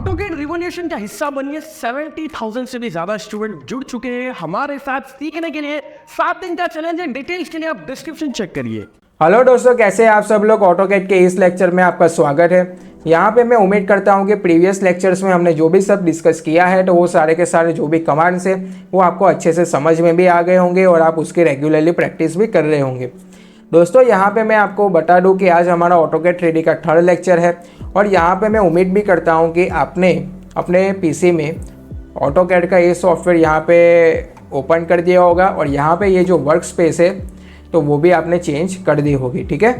AutoCAD revolution का हिस्सा बनिए 70,000 से भी ज्यादा स्टूडेंट जुड़ चुके हैं हमारे साथ सीखने के लिए। 7 दिन का चैलेंज है। डिटेल्स के लिए आप डिस्क्रिप्शन चेक करिए। हेलो दोस्तों, कैसे हैं आप सब लोग। ऑटोकेड के इस लेक्चर में आपका स्वागत है। यहाँ पे मैं उम्मीद करता हूँ कि प्रीवियस लेक्चर्स में हमने जो भी सब डिस्कस किया है तो वो सारे के सारे जो भी कमांड्स है वो आपको अच्छे से समझ में भी आ गए होंगे और आप उसकी रेगुलरली प्रैक्टिस भी कर रहे होंगे। दोस्तों यहाँ पे मैं आपको बता दूं कि आज हमारा ऑटोकेड 3D का 3rd लेक्चर है और यहाँ पे मैं उम्मीद भी करता हूँ कि आपने अपने पीसी में ऑटोकेड का ये सॉफ्टवेयर यहाँ पे ओपन कर दिया होगा और यहाँ पे ये जो वर्क स्पेस है तो वो भी आपने चेंज कर दी होगी। ठीक है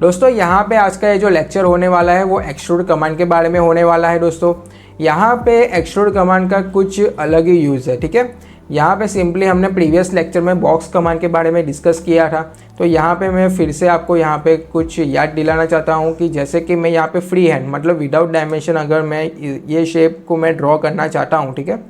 दोस्तों, यहाँ पे आज का ये जो लेक्चर होने वाला है वो एक्सट्रूड कमांड के बारे में होने वाला है। दोस्तों यहाँ पे एक्सट्रूड कमांड का कुछ अलग ही यूज़ है। ठीक है, यहाँ पे सिंपली हमने प्रीवियस लेक्चर में बॉक्स कमांड के बारे में डिस्कस किया था, तो यहाँ पे मैं फिर से आपको यहाँ पे कुछ याद दिलाना चाहता हूँ कि जैसे कि मैं यहाँ पे फ्री हैंड मतलब विदाउट डायमेंशन अगर मैं ये शेप को मैं ड्रॉ करना चाहता हूँ। ठीक है,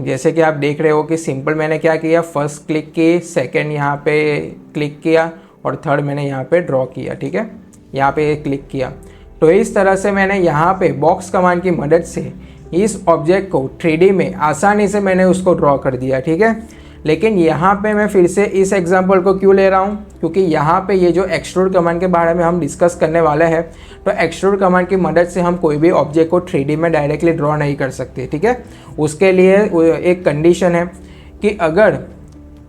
जैसे कि आप देख रहे हो कि सिंपल मैंने क्या किया, फर्स्ट क्लिक की, सेकेंड यहाँ पे क्लिक किया और थर्ड मैंने यहाँ पे ड्रॉ किया। ठीक है, यहाँ पे क्लिक किया। तो इस तरह से मैंने यहाँ पे बॉक्स कमांड की मदद से इस ऑब्जेक्ट को 3D में आसानी से मैंने उसको ड्रॉ कर दिया। ठीक है, लेकिन यहाँ पे मैं फिर से इस एग्जांपल को क्यों ले रहा हूँ, क्योंकि यहाँ पे ये जो एक्सट्रूड कमांड के बारे में हम डिस्कस करने वाले हैं तो एक्सट्रूड कमांड की मदद से हम कोई भी ऑब्जेक्ट को 3D में डायरेक्टली ड्रॉ नहीं कर सकते। ठीक है, उसके लिए एक कंडीशन है कि अगर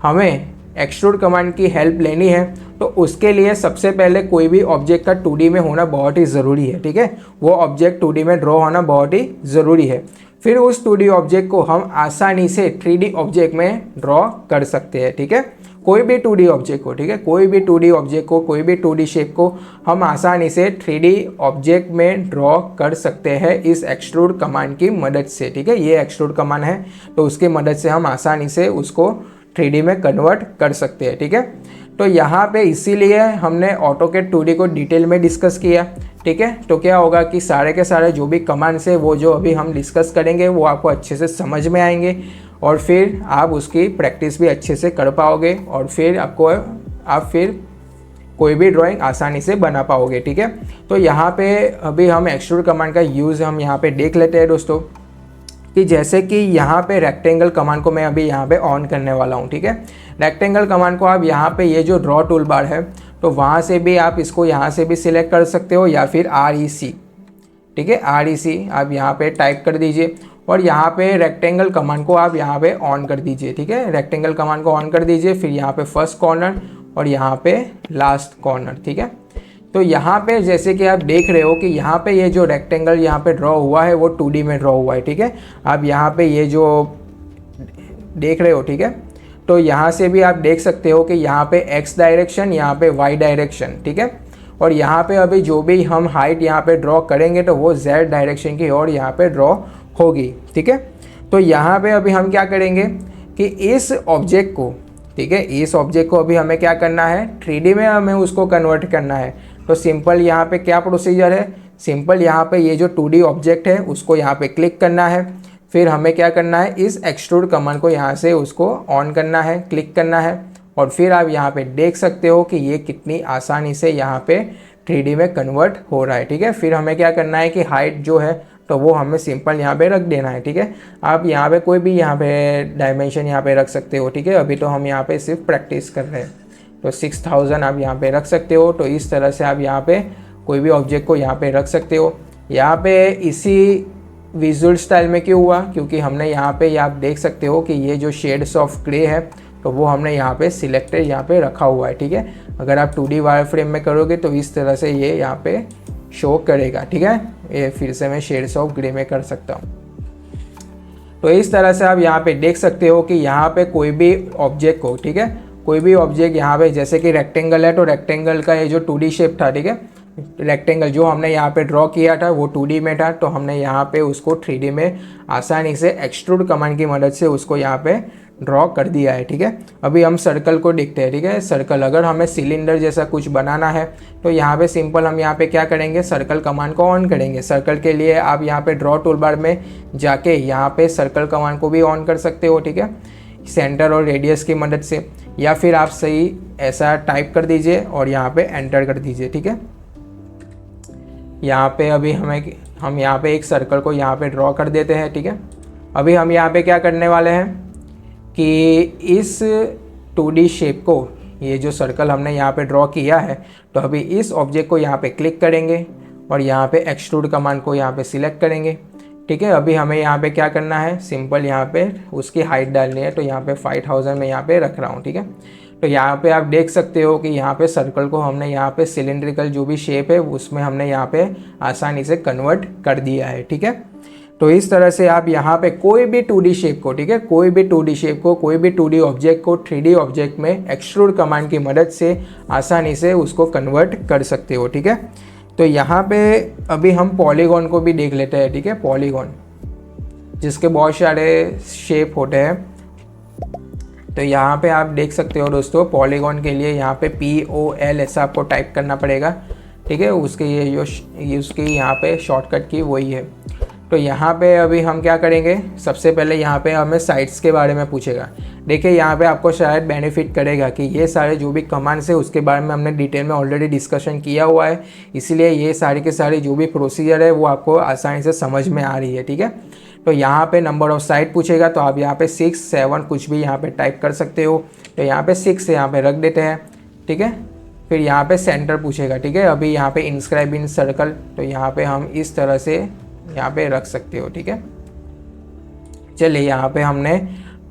हमें एक्सट्रूड कमांड की हेल्प लेनी है तो उसके लिए सबसे पहले कोई भी ऑब्जेक्ट का 2D में होना बहुत ही ज़रूरी है। ठीक है, वो ऑब्जेक्ट 2D में ड्रॉ होना बहुत ही ज़रूरी है। फिर उस 2D ऑब्जेक्ट को हम आसानी से 3D ऑब्जेक्ट में ड्रॉ कर सकते हैं। ठीक है, कोई भी 2D ऑब्जेक्ट को, ठीक है, कोई भी 2D ऑब्जेक्ट को, कोई भी 2D शेप को हम आसानी से 3D ऑब्जेक्ट में ड्रॉ कर सकते हैं इस एक्सट्रूड कमांड की मदद से। ठीक है, ये एक्सट्रूड कमांड है तो उसकी मदद से हम आसानी से उसको 3D में कन्वर्ट कर सकते हैं। ठीक है, तो यहाँ पे इसीलिए हमने ऑटोकेड 2D को डिटेल में डिस्कस किया। ठीक है, तो क्या होगा कि सारे के सारे जो भी कमांड्स है वो जो अभी हम डिस्कस करेंगे वो आपको अच्छे से समझ में आएंगे और फिर आप उसकी प्रैक्टिस भी अच्छे से कर पाओगे और फिर आप फिर कोई भी ड्राइंग आसानी से बना पाओगे। ठीक है, तो यहाँ पे अभी हम एक्सट्रूड कमांड का यूज़ हम यहाँ पे देख लेते हैं दोस्तों, कि जैसे कि यहाँ पे रेक्टेंगल कमांड को मैं अभी यहाँ पे ऑन करने वाला हूँ। ठीक है, रेक्टेंगल कमांड को आप यहाँ पे ये जो ड्रॉ टूल बार है तो वहाँ से भी आप इसको यहाँ से भी सिलेक्ट कर सकते हो या फिर REC। ठीक है, REC आप यहाँ पे टाइप कर दीजिए और यहाँ पे रेक्टेंगल कमांड को आप यहाँ पे ऑन कर दीजिए। ठीक है, रेक्टेंगल कमांड को ऑन कर दीजिए, फिर यहाँ पे फर्स्ट कॉर्नर और यहाँ पे लास्ट कॉर्नर। ठीक है, तो यहाँ पे जैसे कि आप देख रहे हो कि यहाँ पे ये जो रेक्टेंगल यहाँ पे ड्रॉ हुआ है वो 2D में ड्रॉ हुआ है। ठीक है, आप यहाँ पे ये जो देख रहे हो, ठीक है, तो यहाँ से भी आप देख सकते हो कि यहाँ पे X डायरेक्शन, यहाँ पे Y डायरेक्शन। ठीक है, और यहाँ पे अभी जो भी हम हाइट यहाँ पे ड्रॉ करेंगे तो वो Z डायरेक्शन की ओर यहाँ पे ड्रॉ होगी। ठीक है, तो यहाँ पे अभी हम क्या करेंगे कि इस ऑब्जेक्ट को, ठीक है, इस ऑब्जेक्ट को अभी हमें क्या करना है, 3D में हमें उसको कन्वर्ट करना है। तो सिंपल यहाँ पे क्या प्रोसीजर है, सिंपल यहाँ पे ये जो 2D ऑब्जेक्ट है उसको यहाँ पे क्लिक करना है, फिर हमें क्या करना है, इस एक्सट्रूड कमांड को यहाँ से उसको ऑन करना है, क्लिक करना है और फिर आप यहाँ पे देख सकते हो कि ये कितनी आसानी से यहाँ पे 3D में कन्वर्ट हो रहा है। ठीक है, फिर हमें क्या करना है कि हाइट जो है तो वो हमें सिंपल यहाँ पे रख देना है। ठीक है, आप यहाँ पे कोई भी यहाँ पे डायमेंशन यहाँ पे रख सकते हो। ठीक है, अभी तो हम यहाँ पे सिर्फ प्रैक्टिस कर रहे हैं तो 6000 आप यहाँ पे रख सकते हो। तो इस तरह से आप यहाँ पे कोई भी ऑब्जेक्ट को यहाँ पे रख सकते हो। यहाँ पे इसी विजुअल स्टाइल में क्यों हुआ, क्योंकि हमने यहाँ पे आप देख सकते हो कि ये जो शेड्स ऑफ ग्रे है तो वो हमने यहाँ पे सिलेक्टेड यहाँ पे रखा हुआ है। ठीक है, अगर आप 2D वायर फ्रेम में करोगे तो इस तरह से ये यहाँ पे शो करेगा। ठीक है, ये फिर से मैं शेड्स ऑफ ग्रे में कर सकता हूँ। तो इस तरह से आप यहाँ पे देख सकते हो कि यहाँ पे कोई भी ऑब्जेक्ट को, ठीक है, कोई भी ऑब्जेक्ट यहाँ पे जैसे कि रेक्टेंगल है तो रेक्टेंगल का ये जो 2D शेप था, ठीक है, रेक्टेंगल जो हमने यहाँ पे ड्रॉ किया था वो 2D में था तो हमने यहाँ पे उसको 3D में आसानी से एक्सट्रूड कमांड की मदद से उसको यहाँ पे ड्रॉ कर दिया है। ठीक है, अभी हम सर्कल को देखते हैं। ठीक है, सर्कल अगर हमें सिलेंडर जैसा कुछ बनाना है तो यहाँ पे सिंपल हम यहाँ पे क्या करेंगे, सर्कल कमांड को ऑन करेंगे। सर्कल के लिए आप यहाँ पे ड्रॉ टूल बार में जाके यहाँ पे सर्कल कमांड को भी ऑन कर सकते हो। ठीक है, सेंटर और रेडियस की मदद से, या फिर आप सही ऐसा टाइप कर दीजिए और यहाँ पे एंटर कर दीजिए। ठीक है, यहाँ पे अभी हम यहाँ पे एक सर्कल को यहाँ पे ड्रॉ कर देते हैं, ठीक है। अभी हम यहाँ पे क्या करने वाले हैं कि इस 2D शेप को, ये जो सर्कल हमने यहाँ पे ड्रॉ किया है, तो अभी इस ऑब्जेक्ट को यहाँ पे क्लिक करेंगे और यहाँ पे एक्सट्रूड कमांड को यहाँ पे सिलेक्ट करेंगे, ठीक है। अभी हमें यहाँ पे क्या करना है, सिंपल यहाँ पे उसकी हाइट डालनी है, तो यहाँ पे 5000 में यहाँ पे रख रहा हूँ, ठीक है। तो यहाँ पे आप देख सकते हो कि यहाँ पे सर्कल को हमने यहाँ पे सिलेंड्रिकल जो भी शेप है उसमें हमने यहाँ पे आसानी से कन्वर्ट कर दिया है, ठीक है। तो इस तरह से आप यहाँ पे कोई भी 2D शेप को, ठीक है, कोई भी 2D शेप को, कोई भी 2D ऑब्जेक्ट को 3D ऑब्जेक्ट में एक्सट्रूड कमांड की मदद से आसानी से उसको कन्वर्ट कर सकते हो, ठीक है। तो यहाँ पे अभी हम पॉलीगॉन को भी देख लेते हैं, ठीक है। पॉलीगॉन जिसके बहुत सारे शेप होते हैं, तो यहाँ पे आप देख सकते हो दोस्तों, पॉलीगॉन के लिए यहाँ पे POL ऐसा आपको टाइप करना पड़ेगा, ठीक है। उसके ये जो उसकी यहाँ पे शॉर्टकट की वही है। तो यहाँ पे अभी हम क्या करेंगे, सबसे पहले यहाँ पे हमें साइट्स के बारे में पूछेगा। देखिए यहाँ पे आपको शायद बेनिफिट करेगा कि ये सारे जो भी कमांड्स है उसके बारे में हमने डिटेल में ऑलरेडी डिस्कशन किया हुआ है, इसलिए ये सारी के सारी जो भी प्रोसीजर है वो आपको आसानी से समझ में आ रही है, ठीक है। तो यहाँ पे नंबर ऑफ साइट पूछेगा, तो आप यहाँ पे 6, 7 कुछ भी यहाँ पे टाइप कर सकते हो। तो यहाँ पे 6 यहाँ पे रख देते हैं, ठीक है। फिर यहाँ पे सेंटर पूछेगा, ठीक है। अभी यहाँ पे इंस्क्राइब इन सर्कल, तो यहाँ पे हम इस तरह से यहाँ पे रख सकते हो, ठीक है। चलिए यहाँ पे हमने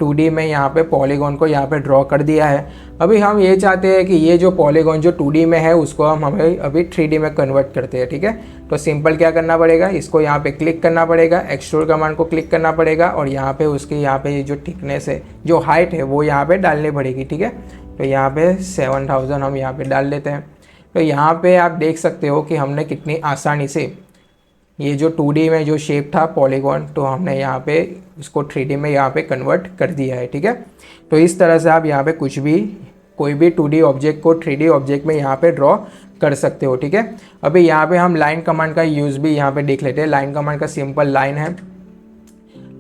2D में यहाँ पे पॉलीगॉन को यहाँ पे ड्रॉ कर दिया है। अभी हम ये चाहते हैं कि ये जो पॉलीगॉन जो 2D में है उसको हम हमें अभी 3D में कन्वर्ट करते हैं, ठीक है। तो सिंपल क्या करना पड़ेगा, इसको यहाँ पे क्लिक करना पड़ेगा, एक्सट्रूड कमांड को क्लिक करना पड़ेगा और यहाँ पे उसकी यहाँ पे जो थिकनेस है, जो हाइट है वो यहाँ पे डालनी पड़ेगी, ठीक है। तो यहाँ पे 7000 हम यहाँ पे डाल देते हैं। तो यहाँ पे आप देख सकते हो कि हमने कितनी आसानी से ये जो 2D में जो शेप था पॉलीगॉन, तो हमने यहाँ पे उसको 3D में यहाँ पे कन्वर्ट कर दिया है, ठीक है। तो इस तरह से आप यहाँ पे कुछ भी, कोई भी 2D ऑब्जेक्ट को 3D ऑब्जेक्ट में यहाँ पे ड्रॉ कर सकते हो, ठीक है। अभी यहाँ पे हम लाइन कमांड का यूज़ भी यहाँ पे देख लेते हैं। लाइन कमांड का सिंपल लाइन है।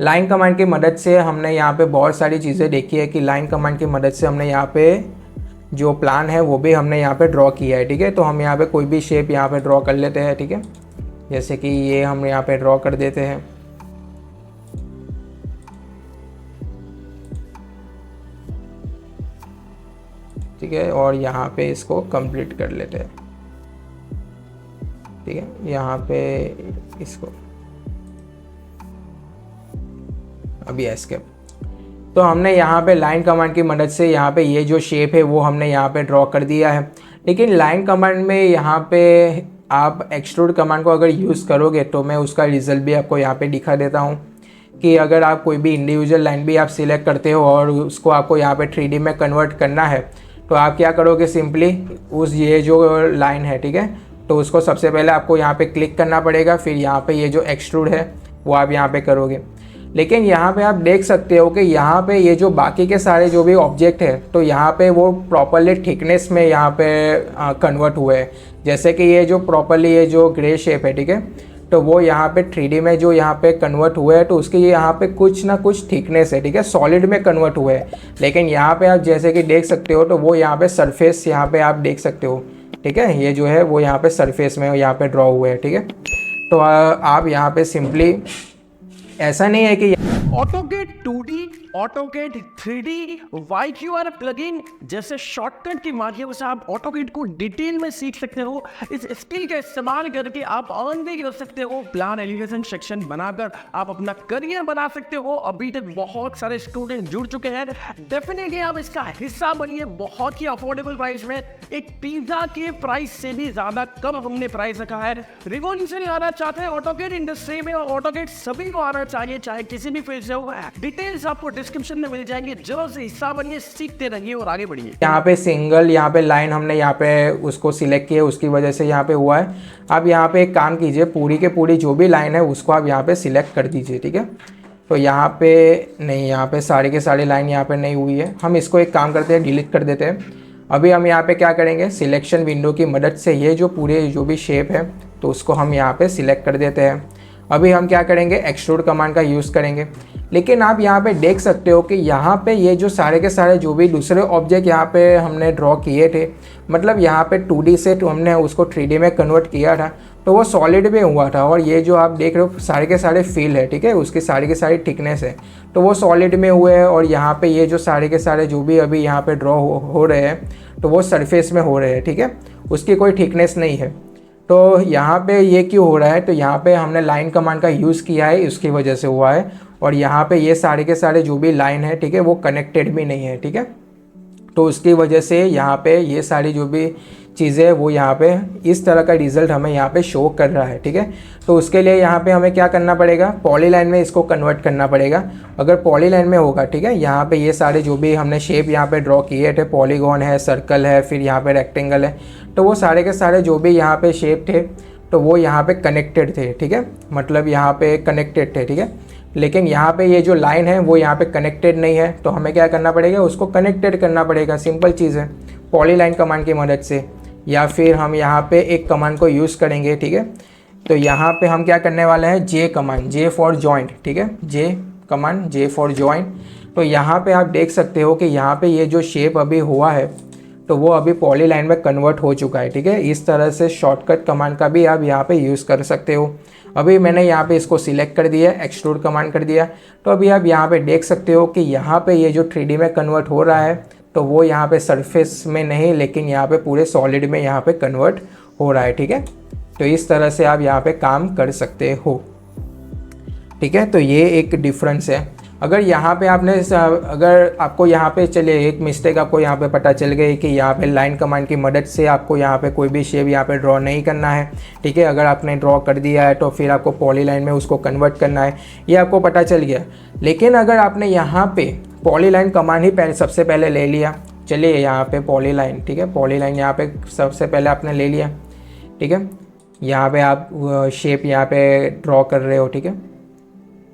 लाइन कमांड की मदद से हमने यहाँ पे बहुत सारी चीज़ें देखी है कि लाइन कमांड की मदद से हमने यहाँ पे जो प्लान है वो भी हमने यहाँ पे ड्रॉ किया है, ठीक है। तो हम यहाँ पे कोई भी शेप यहाँ पे ड्रॉ कर लेते हैं, ठीक है। जैसे कि ये हम यहाँ पे ड्रॉ कर देते हैं, ठीक है। और यहाँ पे इसको कंप्लीट कर लेते हैं, ठीक है। यहाँ पे इसको अभी एस्केप। तो हमने यहाँ पे लाइन कमांड की मदद से यहाँ पे ये जो शेप है वो हमने यहाँ पे ड्रॉ कर दिया है। लेकिन लाइन कमांड में यहाँ पे आप एक्सट्रूड कमांड को अगर यूज़ करोगे तो मैं उसका रिजल्ट भी आपको यहाँ पे दिखा देता हूँ कि अगर आप कोई भी इंडिविजुअल लाइन भी आप सिलेक्ट करते हो और उसको आपको यहाँ पे 3D में कन्वर्ट करना है, तो आप क्या करोगे, सिंपली उस ये जो लाइन है, ठीक है, तो उसको सबसे पहले आपको यहाँ पे क्लिक करना पड़ेगा। फिर यहाँ पे ये जो एक्सट्रूड है वो आप यहाँ पे करोगे। लेकिन यहाँ पे आप देख सकते हो कि यहाँ पे ये जो बाकी के सारे जो भी ऑब्जेक्ट है, तो यहाँ पे वो प्रॉपरली थिकनेस में यहाँ पे कन्वर्ट हुए हैं। जैसे कि ये जो प्रॉपरली ये जो ग्रे शेप है, ठीक है, तो वो यहाँ पे 3D में जो यहाँ पे कन्वर्ट हुए हैं, तो उसकी यहाँ पे कुछ ना कुछ थिकनेस है, ठीक है, सॉलिड में कन्वर्ट हुए हैं। लेकिन यहाँ पे आप जैसे कि देख सकते हो, तो वो यहाँ पे सरफेस यहाँ पे आप देख सकते हो, ठीक है, ये जो है वो यहाँ पे सरफेस में यहाँ पे ड्रॉ हुए हैं, ठीक है। तो आप यहाँ पे सिंपली, ऐसा नहीं है कि AutoCAD 2D, AutoCAD 3D, YQR plugin जैसे शॉर्टकट के माध्यम से आप AutoCAD को डिटेल में सीख सकते हो। इस स्किल का इस्तेमाल करके आप अर्न भी कर सकते हो। प्लान एलिवेशन सेक्शन बनाकर आप अपना करियर बना सकते हो। अभी तक बहुत सारे स्टूडेंट जुड़ चुके हैं। डेफिनेटली आप इसका हिस्सा बनिए। बहुत ही अफोर्डेबल प्राइस में, एक पिज्जा के प्राइस से भी ज़्यादा कम हमने प्राइस रखा है। रिवॉल्यूशन आना चाहते हैं AutoCAD इंडस्ट्री में, और AutoCAD सभी को आना चाहिए, चाहे किसी भी फील्ड से हो। डिटेल्स आपको डिस्क्रिप्शन में मिल जाएंगे। जरूर से हिस्सा बनिए, सीखते रहिए और आगे बढ़िए। यहाँ पे सिंगल यहाँ पे लाइन हमने यहाँ पे उसको सिलेक्ट किया, उसकी वजह से यहाँ पे हुआ है। आप यहाँ पे एक काम कीजिए, पूरी के पूरी जो भी लाइन है उसको आप यहाँ पे सिलेक्ट कर दीजिए, ठीक है। तो यहाँ पे नहीं, यहाँ पे सारी के सारी लाइन यहाँ पे नहीं हुई है। हम इसको एक काम करते हैं, डिलीट कर देते हैं। अभी हम यहाँ पे क्या करेंगे, सिलेक्शन विंडो की मदद से ये जो पूरे जो भी शेप है तो उसको हम यहाँ पे सिलेक्ट कर देते हैं। अभी हम क्या करेंगे, एक्सट्रूड कमांड का यूज़ करेंगे। लेकिन आप यहाँ पे देख सकते हो कि यहाँ पे ये जो सारे के सारे जो भी दूसरे ऑब्जेक्ट यहाँ पे हमने ड्रॉ किए थे, मतलब यहाँ पे 2D से तो हमने उसको 3D में कन्वर्ट किया था, तो वो सॉलिड में हुआ था, और ये जो आप देख रहे हो सारे के सारे फील है, ठीक है, उसकी सारी की सारी थिकनेस है, तो वो सॉलिड में हुए हैं। और यहाँ पे ये जो सारे के सारे जो भी अभी यहाँ पे ड्रॉ हो रहे हैं तो वो सरफेस में हो रहे हैं, ठीक है, उसकी कोई थिकनेस नहीं है। तो यहाँ पे ये क्यों हो रहा है, तो यहाँ पे हमने लाइन कमांड का यूज़ किया है, उसकी वजह से हुआ है। और यहाँ पे ये सारे के सारे जो भी लाइन है, ठीक है, वो कनेक्टेड भी नहीं है, ठीक है, तो उसकी वजह से यहाँ पे ये सारी जो भी चीज़ें वो यहाँ पे इस तरह का रिज़ल्ट हमें यहाँ पे शो कर रहा है, ठीक है। तो उसके लिए यहाँ पे हमें क्या करना पड़ेगा, पॉलीलाइन में इसको कन्वर्ट करना पड़ेगा। अगर पॉलीलाइन में होगा, ठीक है, यहाँ पे ये सारे जो भी हमने शेप यहाँ पे ड्रॉ किए थे, पॉलीगॉन है, सर्कल है, फिर यहाँ पे रेक्टेंगल है, तो वो सारे के सारे जो भी यहाँ पे शेप थे तो वो यहाँ पे कनेक्टेड थे, ठीक है, मतलब यहाँ पे कनेक्टेड थे, ठीक है। लेकिन यहाँ पे ये जो लाइन है वो यहाँ पे कनेक्टेड नहीं है, तो हमें क्या करना पड़ेगा, उसको कनेक्टेड करना पड़ेगा। सिंपल चीज़ है, पॉलीलाइन कमांड की मदद से, या फिर हम यहाँ पे एक कमांड को यूज़ करेंगे, ठीक है। तो यहाँ पे हम क्या करने वाले हैं, जे कमांड, जे फॉर जॉइंट, ठीक है, जे कमांड, जे फॉर जॉइंट। तो यहाँ पे आप देख सकते हो कि यहाँ पे ये जो शेप अभी हुआ है तो वो अभी पॉलीलाइन में कन्वर्ट हो चुका है, ठीक है। इस तरह से शॉर्टकट कमांड का भी आप यहाँ पे यूज़ कर सकते हो। अभी मैंने यहाँ पे इसको सिलेक्ट कर दिया, एक्सट्रूड कमांड कर दिया, तो अभी आप यहाँ पे देख सकते हो कि यहाँ पे ये जो 3D में कन्वर्ट हो रहा है तो वो यहाँ पे सरफेस में नहीं, लेकिन यहाँ पे पूरे सॉलिड में यहाँ पे कन्वर्ट हो रहा है, ठीक है। तो इस तरह से आप यहाँ पे काम कर सकते हो, ठीक है। तो ये एक डिफरेंस है। अगर यहाँ पे आपने अगर आपको यहाँ पे चलिए एक मिस्टेक आपको यहाँ पे पता चल गई कि यहाँ पे लाइन कमांड की मदद से आपको यहाँ पे कोई भी शेप यहाँ पे ड्रॉ नहीं करना है, ठीक है। अगर आपने ड्रॉ कर दिया है तो फिर आपको पॉलीलाइन में उसको कन्वर्ट करना है, ये आपको पता चल गया। लेकिन अगर आपने यहाँ पे पॉलीलाइन कमांड ही सबसे पहले ले लिया, चलिए यहाँ पे पॉलीलाइन, ठीक है, पॉलीलाइन यहाँ पे सबसे पहले आपने ले लिया, ठीक है। यहाँ पे आप शेप यहाँ पे ड्रॉ कर रहे हो, ठीक है।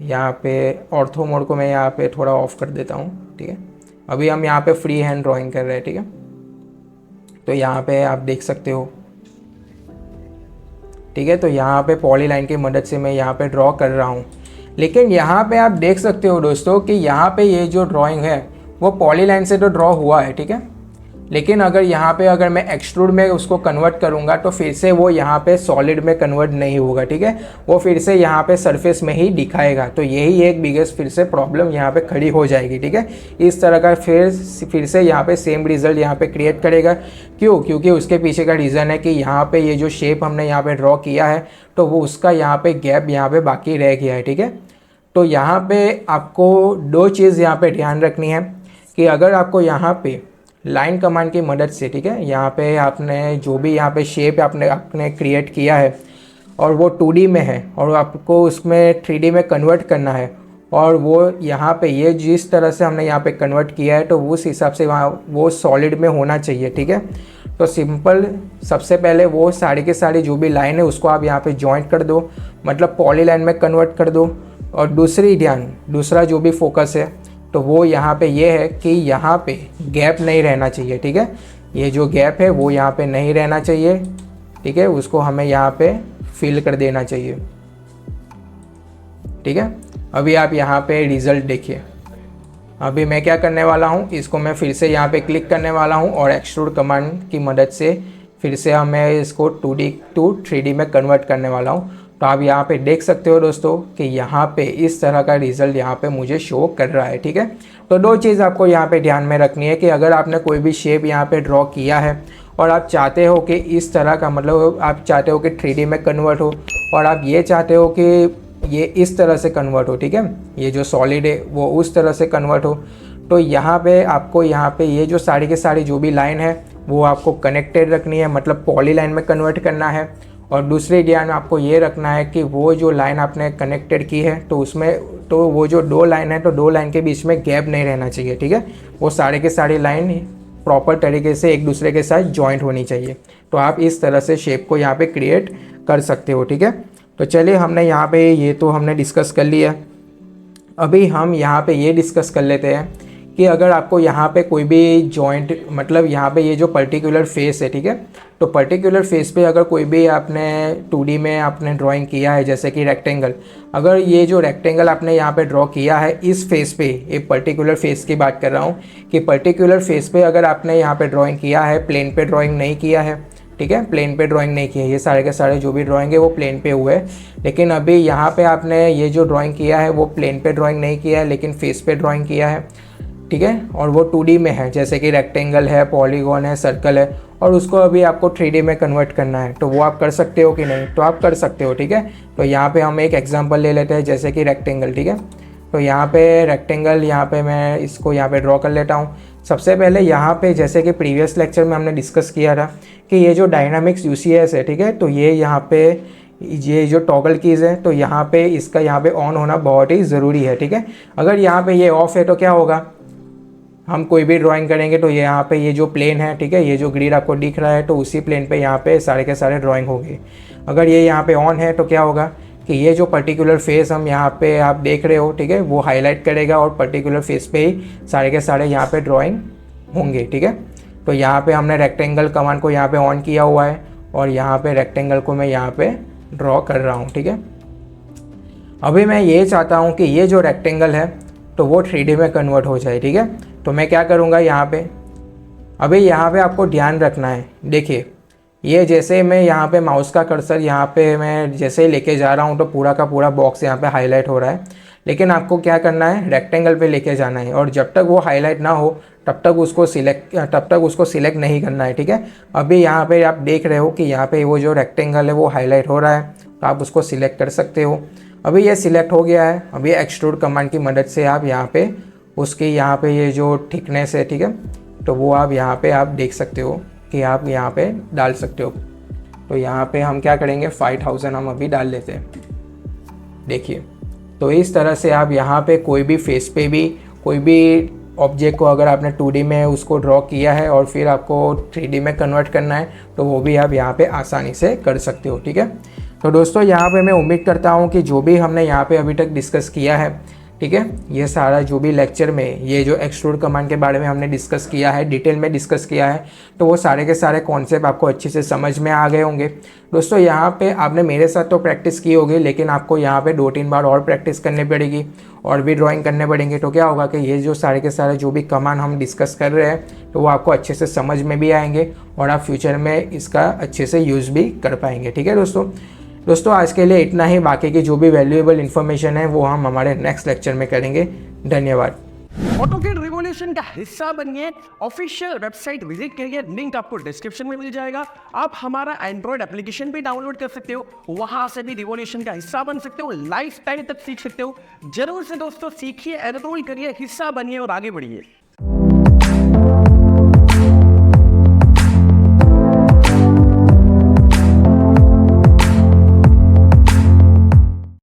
यहाँ पे ऑर्थो मोड को मैं यहाँ पे थोड़ा ऑफ कर देता हूँ, ठीक है। अभी हम यहाँ पे फ्री हैंड ड्राइंग कर रहे हैं, ठीक है। तो यहाँ पे आप देख सकते हो, ठीक है। तो यहाँ पे पॉलीलाइन की मदद से मैं यहाँ पे ड्रॉ कर रहा हूँ। लेकिन यहाँ पे आप देख सकते हो दोस्तों कि यहाँ पे ये जो ड्राइंग है वो पॉलीलाइन से तो ड्रॉ हुआ है, ठीक है। लेकिन अगर यहाँ पे अगर मैं एक्सट्रूड में उसको कन्वर्ट करूँगा तो फिर से वो यहाँ पे सॉलिड में कन्वर्ट नहीं होगा, ठीक है। वो फिर से यहाँ पे सरफेस में ही दिखाएगा। तो यही एक बिगेस्ट फिर से प्रॉब्लम यहाँ पे खड़ी हो जाएगी, ठीक है। इस तरह का फिर से यहाँ पे सेम रिजल्ट यहाँ पे क्रिएट करेगा। क्यों? क्योंकि उसके पीछे का रीज़न है कि यहाँ पे ये जो शेप हमने यहाँ पे ड्रॉ किया है तो वो उसका यहाँ पे गैप यहाँ पे बाकी रह गया है, ठीक है। तो यहाँ पे आपको दो चीज़ यहाँ पे ध्यान रखनी है कि अगर आपको यहाँ पे लाइन कमांड की मदद से, ठीक है, यहाँ पे आपने जो भी यहाँ पे शेप आपने क्रिएट किया है और वो 2D में है और आपको उसमें 3D में कन्वर्ट करना है, और वो यहाँ पे ये जिस तरह से हमने यहाँ पे कन्वर्ट किया है तो उस हिसाब से वहाँ वो सॉलिड में होना चाहिए, ठीक है। तो सिंपल सबसे पहले वो सारी के सारी जो भी लाइन है उसको आप यहाँ पे जॉइंट कर दो, मतलब पॉलीलाइन में कन्वर्ट कर दो। और दूसरा जो भी फोकस है तो वो यहाँ पे ये है कि यहाँ पे गैप नहीं रहना चाहिए, ठीक है। ये जो गैप है वो यहाँ पे नहीं रहना चाहिए, ठीक है, उसको हमें यहाँ पे फिल कर देना चाहिए, ठीक है। अभी आप यहाँ पे रिज़ल्ट देखिए। अभी मैं क्या करने वाला हूँ, इसको मैं फिर से यहाँ पे क्लिक करने वाला हूँ और एक्सट्रूड कमांड की मदद से फिर से मैं इसको 2D टू 3D में कन्वर्ट करने वाला हूँ। तो आप यहाँ पे देख सकते हो दोस्तों कि यहाँ पे इस तरह का रिज़ल्ट यहाँ पे मुझे शो कर रहा है, ठीक है। तो दो चीज़ आपको यहाँ पे ध्यान में रखनी है कि अगर आपने कोई भी शेप यहाँ पे ड्रॉ किया है और आप चाहते हो कि इस तरह का, मतलब आप चाहते हो कि 3D में कन्वर्ट हो और आप ये चाहते हो कि ये इस तरह से कन्वर्ट हो, ठीक है, ये जो सॉलिड है वो उस तरह से कन्वर्ट हो, तो यहाँ पे आपको यहाँ पे ये जो सारी के सारी जो भी लाइन है वो आपको कनेक्टेड रखनी है, मतलब पॉलीलाइन में कन्वर्ट करना है। और दूसरे ध्यान आपको ये रखना है कि वो जो लाइन आपने कनेक्टेड की है तो उसमें तो वो जो दो लाइन है तो दो लाइन के बीच में गैप नहीं रहना चाहिए, ठीक है। वो सारे के सारी लाइन प्रॉपर तरीके से एक दूसरे के साथ जॉइंट होनी चाहिए। तो आप इस तरह से शेप को यहाँ पे क्रिएट कर सकते हो, ठीक है। तो चलिए हमने यहाँ पे ये तो हमने डिस्कस कर लिया। अभी हम यहाँ पे ये डिस्कस कर लेते हैं कि अगर आपको यहाँ पे कोई भी जॉइंट, मतलब यहाँ पे ये जो पर्टिकुलर फेस है, ठीक है, तो पर्टिकुलर फेस पे अगर कोई भी आपने 2D में आपने ड्राइंग किया है, जैसे कि रेक्टेंगल, अगर ये जो रेक्टेंगल आपने यहाँ पे ड्रॉ किया है इस फेस पे, एक पर्टिकुलर फेस की बात कर रहा हूँ कि पर्टिकुलर फेस पे अगर आपने यहाँ पे ड्राइंग किया है, प्लेन पे ड्राइंग नहीं किया है, ठीक है, प्लेन पे ड्राइंग नहीं की है। ये सारे के सारे जो भी ड्राइंग है वो प्लेन पे हुए हैं, लेकिन अभी यहाँ पे आपने ये जो ड्राइंग किया है वो प्लेन पे ड्राइंग नहीं किया है, लेकिन फेस पे ड्राइंग किया है, ठीक है। और वो 2D में है, जैसे कि रेक्टेंगल है, पॉलीगॉन है, सर्कल है, और उसको अभी आपको 3D में कन्वर्ट करना है, तो वो आप कर सकते हो कि नहीं, तो आप कर सकते हो, ठीक है। तो यहाँ पे हम एक एग्जांपल ले लेते हैं, जैसे कि रेक्टेंगल, ठीक है। तो यहाँ पे रेक्टेंगल, यहाँ पे मैं इसको यहाँ पे ड्रॉ कर लेता हूँ। सबसे पहले यहाँ पे जैसे कि प्रीवियस लेक्चर में हमने डिस्कस किया था कि ये जो डायनामिक्स UCS है, ठीक है, तो ये यहाँ पे ये जो टॉगल कीज़ है, तो यहाँ पे इसका यहाँ पे ऑन होना बहुत ही ज़रूरी है, ठीक है। अगर यहाँ पे ये ऑफ है तो क्या होगा, हम कोई भी ड्राइंग करेंगे तो ये यहाँ पे ये जो प्लेन है, ठीक है, ये जो ग्रिड आपको दिख रहा है, तो उसी प्लेन पे यहाँ पे सारे के सारे ड्राइंग होगी। अगर ये यहाँ पे ऑन है तो क्या होगा कि ये जो पर्टिकुलर फेस हम यहाँ पे आप देख रहे हो, ठीक है, वो हाईलाइट करेगा और पर्टिकुलर फेस पे ही सारे के सारे यहाँ पे ड्राइंग होंगे, ठीक है। तो यहाँ पे हमने रेक्टेंगल कमांड को यहाँ पे ऑन किया हुआ है और यहाँ पे रेक्टेंगल को मैं यहाँ पे ड्रॉ कर रहा हूँ, ठीक है। अभी मैं ये चाहता हूँ कि ये जो रेक्टेंगल है तो वो 3D में कन्वर्ट हो जाए, ठीक है। तो मैं क्या करूँगा यहाँ पे, अभी यहाँ पे आपको ध्यान रखना है, देखिए ये जैसे मैं यहाँ पे माउस का कर्सर यहाँ पे मैं जैसे ही लेके जा रहा हूँ तो पूरा का पूरा बॉक्स यहाँ पे हाईलाइट हो रहा है, लेकिन आपको क्या करना है, रेक्टेंगल पे लेके जाना है, और जब तक वो हाईलाइट ना हो तब तक उसको सिलेक्ट नहीं करना है, ठीक है। अभी यहाँ पे आप देख रहे हो कि यहाँ पे वो जो रेक्टेंगल है वो हाईलाइट हो रहा है, तो आप उसको सिलेक्ट कर सकते हो। अभी ये सिलेक्ट हो गया है। अभी एक्सट्रूड कमांड की मदद से आप यहाँ पे उसकी यहाँ पे ये जो थिकनेस है, ठीक है, तो वो आप यहाँ पे आप देख सकते हो कि आप यहाँ पे डाल सकते हो। तो यहाँ पे हम क्या करेंगे, 5000 हम अभी डाल लेते हैं, देखिए। तो इस तरह से आप यहाँ पे कोई भी फेस पे भी कोई भी ऑब्जेक्ट को अगर आपने 2D में उसको ड्रॉ किया है और फिर आपको 3D में कन्वर्ट करना है तो वो भी आप यहाँ पे आसानी से कर सकते हो, ठीक है। तो दोस्तों यहाँ पे मैं उम्मीद करता हूँ कि जो भी हमने यहाँ पे अभी तक डिस्कस किया है, ठीक है, ये सारा जो भी लेक्चर में ये जो एक्सट्रूड कमांड के बारे में हमने डिस्कस किया है, डिटेल में डिस्कस किया है, तो वो सारे के सारे कॉन्सेप्ट आपको अच्छे से समझ में आ गए होंगे। दोस्तों यहाँ पे आपने मेरे साथ तो प्रैक्टिस की होगी, लेकिन आपको यहाँ पे 2-3 बार और प्रैक्टिस करनी पड़ेगी और भी ड्राइंग करने पड़ेंगे। तो क्या होगा कि ये जो सारे के सारे जो भी कमांड हम डिस्कस कर रहे हैं तो वो आपको अच्छे से समझ में भी आएंगे और आप फ्यूचर में इसका अच्छे से यूज़ भी कर पाएंगे, ठीक है दोस्तों आज के लिए इतना ही। बाकी की जो भी वैल्यूएबल इन्फॉर्मेशन है वो हम हमारे नेक्स्ट लेक्चर में करेंगे। धन्यवाद। ऑटोकैड रिवोल्यूशन का हिस्सा बनिए, ऑफिशियल वेबसाइट विजिट करिए, लिंक आपको डिस्क्रिप्शन में मिल जाएगा। आप हमारा एंड्रॉयड एप्लीकेशन भी डाउनलोड कर सकते हो, वहां से भी रिवोल्यूशन का हिस्सा बन सकते हो, लाइफ टाइम तक सीख सकते हो। जरूर से दोस्तों सीखिए, एनरोल करिए, हिस्सा बनिए और आगे बढ़िए।